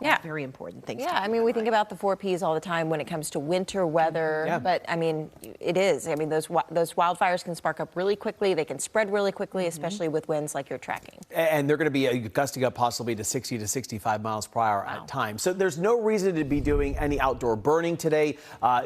all very important things. Yeah, I mean, we think about the 4 Ps all the time when it comes to winter weather, but I mean, it is. I mean, those wildfires can spark up really quickly. They can spread really quickly, especially with winds like you're tracking. And they're going to be gusting up possibly to 60 to 65 miles per hour at times. So there's no reason to be doing any outdoor burning today,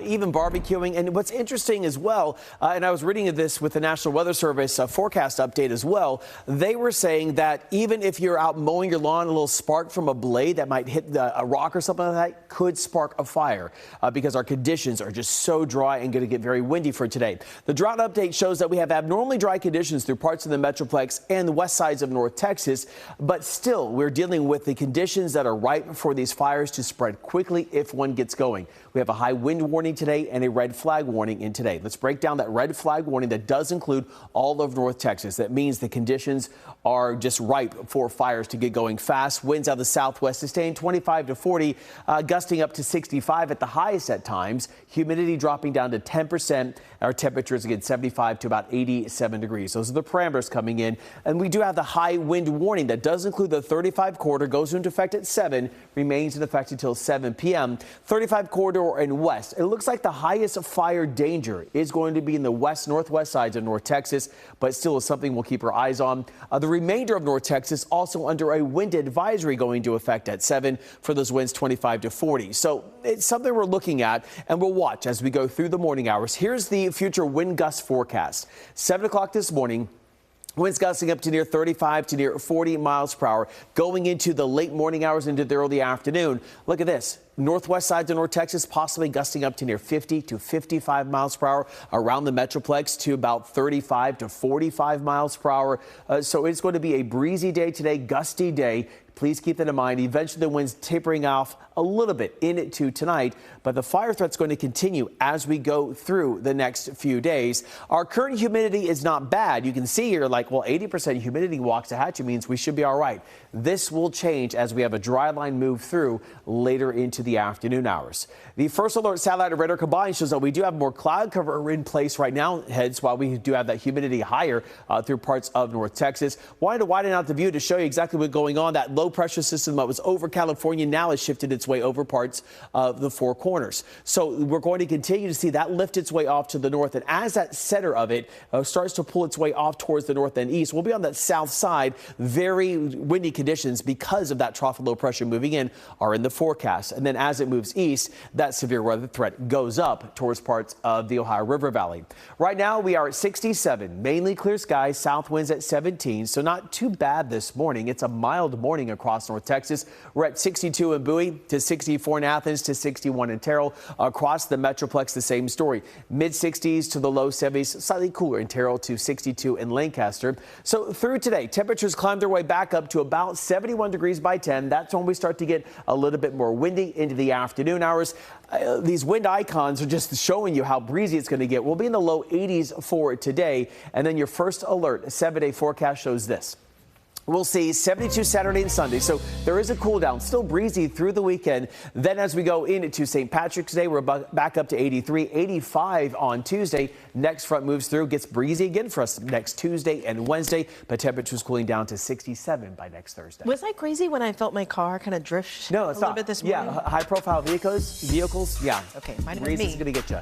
even barbecuing. And what's interesting as well, and I was reading this with the National Weather Service forecast update as well, they were saying that even if you're out mowing your lawn, a little spark from a blade that might hit a rock or something like that could spark a fire because our conditions are just so dry and going to get very windy for today. The drought update shows that we have abnormally dry conditions through parts of the Metroplex and the west sides of North Texas, but still we're dealing with the conditions that are ripe for these fires to spread quickly if one gets going. We have a high wind warning today and a red flag warning in today. Let's break down that red flag warning that does include all of North Texas. That means the conditions are just ripe for fires to get going fast. Winds out of the southwest sustain 25 to 40, gusting up to 65 at the highest at times. Humidity dropping down to 10%. Our temperatures again 75 to about 87 degrees. Those are the parameters coming in. And we do have the high wind warning that does include the 35 corridor, goes into effect at 7, remains in effect until 7 p.m. 35 corridor and west. It looks like the highest fire danger is going to be in the west northwest sides of North Texas, but still is something we'll keep our eyes on. The remainder of North Texas also under a wind advisory going into effect at 7 for those winds 25 to 40. So it's something we're looking at and we'll watch as we go through the morning hours. Here's the future wind gust forecast. 7 o'clock this morning. Winds gusting up to near 35 to near 40 miles per hour going into the late morning hours into the early afternoon. Look at this. Northwest sides of North Texas possibly gusting up to near 50 to 55 miles per hour around the Metroplex to about 35 to 45 miles per hour. So it's going to be a breezy day today, gusty day. Please keep that in mind. Eventually the winds tapering off a little bit into tonight, but the fire threat's going to continue as we go through the next few days. Our current humidity is not bad. You can see here like, well, 80% humidity Waxahachie means we should be all right. This will change as we have a dry line move through later into the afternoon hours. The First Alert satellite and radar combined shows that we do have more cloud cover in place right now, hence why we do have that humidity higher through parts of North Texas. Wanted to widen out the view to show you exactly what's going on. That low pressure system that was over California now has shifted its way over parts of the Four Corners. So we're going to continue to see that lift its way off to the north. And as that center of it starts to pull its way off towards the north and east, we'll be on that south side. Very windy conditions because of that trough of low pressure moving in are in the forecast. And then as it moves east, that severe weather threat goes up towards parts of the Ohio River Valley. Right now we are at 67, mainly clear skies, south winds at 17. So not too bad this morning. It's a mild morning across North Texas. We're at 62 in Bowie to 64 in Athens to 61 in Terrell. Across the Metroplex, the same story. Mid 60s to the low 70s, slightly cooler in Terrell to 62 in Lancaster. So through today, temperatures climb their way back up to about 71 degrees by 10. That's when we start to get a little bit more windy into the afternoon hours. These wind icons are just showing you how breezy it's going to get. We'll be in the low 80s for today. And then your first alert 7-day forecast shows this. We'll see 72 Saturday and Sunday, so there is a cool down, still breezy through the weekend. Then as we go into St. Patrick's Day, we're back up to 83, 85 on Tuesday. Next front moves through, gets breezy again for us next Tuesday and Wednesday, but temperatures cooling down to 67 by next Thursday. Was I crazy when I felt my car kind of drift a little bit this morning? Yeah, high profile vehicles, yeah. Okay, might have been me. Breeze is going to get you.